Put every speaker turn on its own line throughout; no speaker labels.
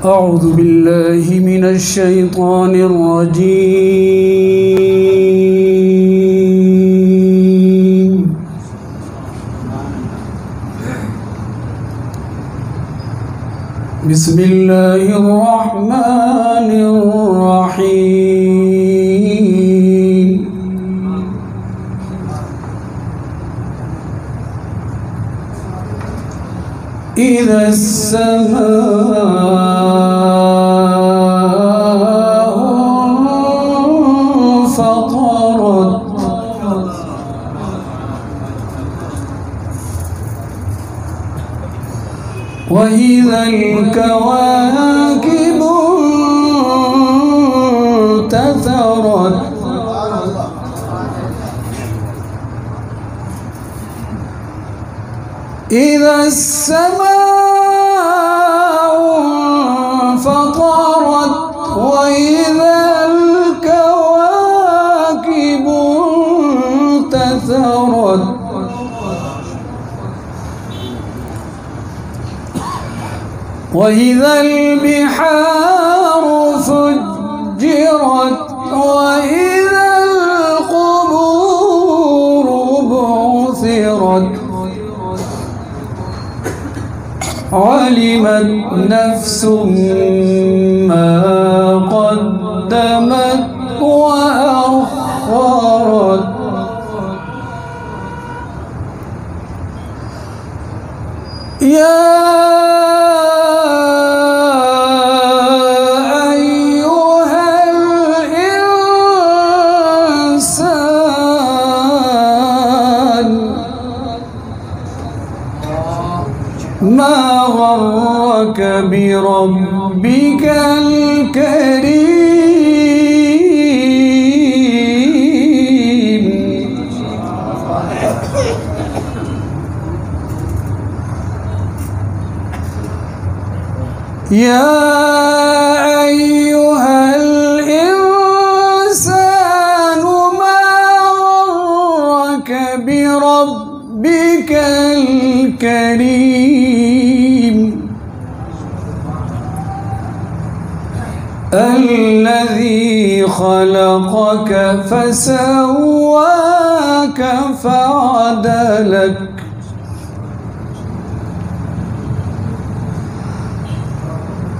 أعوذ بالله من الشيطان الرجيم. بسم الله الرحمن الرحيم. إذا السماء انفطرت وإذا الكواكب انتثرت إذا السماء انفطرت وإذا الكواكب انتثرت وإذا البحار فجرت وإذا القبور بعثرت علمت نفس ما قدمت وأخرت يا أيها الإنسان ما غرك بربك الكريم يا أيها الإنسان ما غرك بربك الكريم الذي خلقك فسواك فعدلك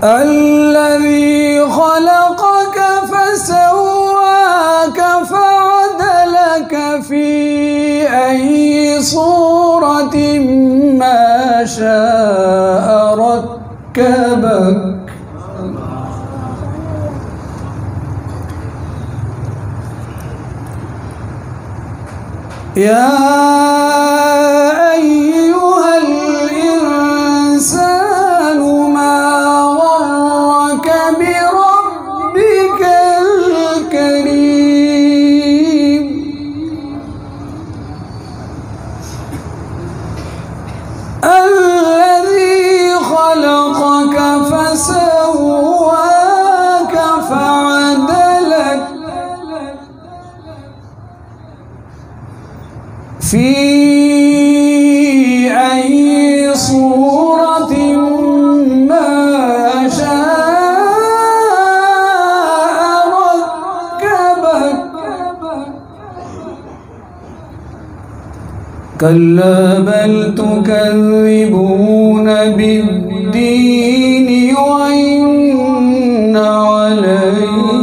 الذي خلقك فسواك فعدلك في أي صورة ما شاء ركبك يا أيها الإنسان ما غرك بربك الكريم الذي خلقك فسواك فعدلك في أي صورة ما شاء ركبك كلا بل تكذبون بالدين وإن عليكم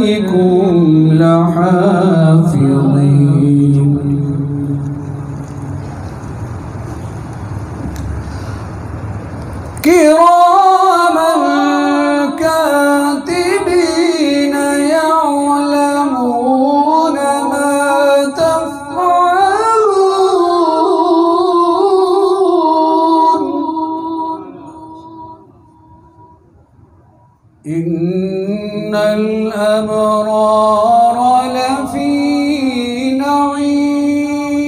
لحافظين كراما كاتبين يعلمون ما تفعلون إن الأبرار لفي نعيم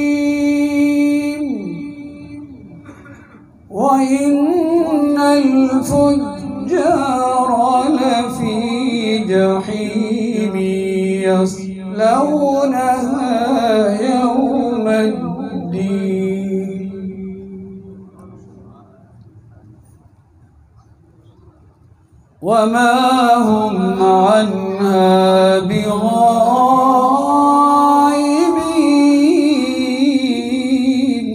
وإن الفجار لفي جحيم يصلونها يوم الدين وما هم عنها بغائبين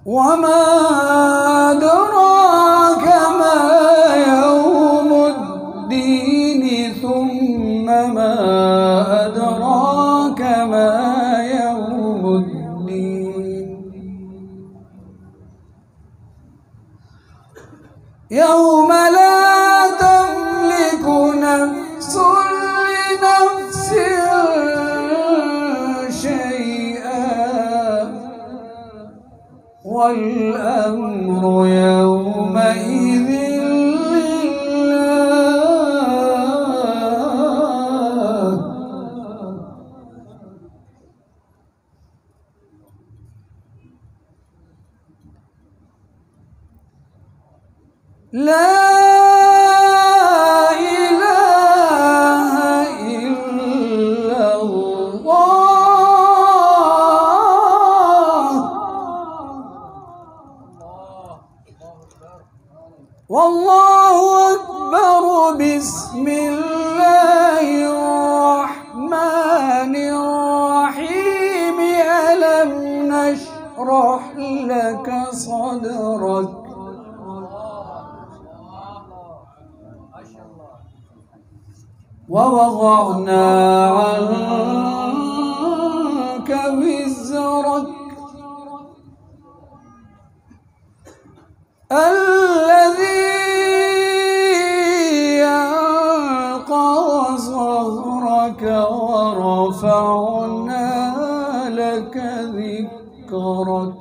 وما أدراك ما يوم الدين ثم ما أدراك ما يوم الدين يوم لا تملك نفس لنفس شيئا والأمر يومئذ لله لا إله إلا الله والله أكبر بسم الله الرحمن الرحيم ألم نشرح لك صدرك ووضعنا عنك وزرك الذي أنقض ظهرك ورفعنا لك ذكرك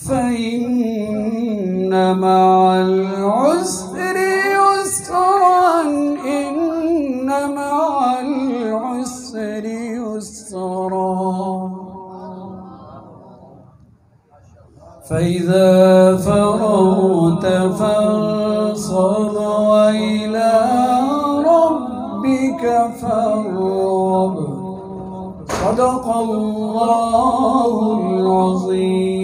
فإن مع العسر يسرا إن مع العسر يسرا فإذا فرغت فانصب وإلى ربك فارغب صدق الله العظيم.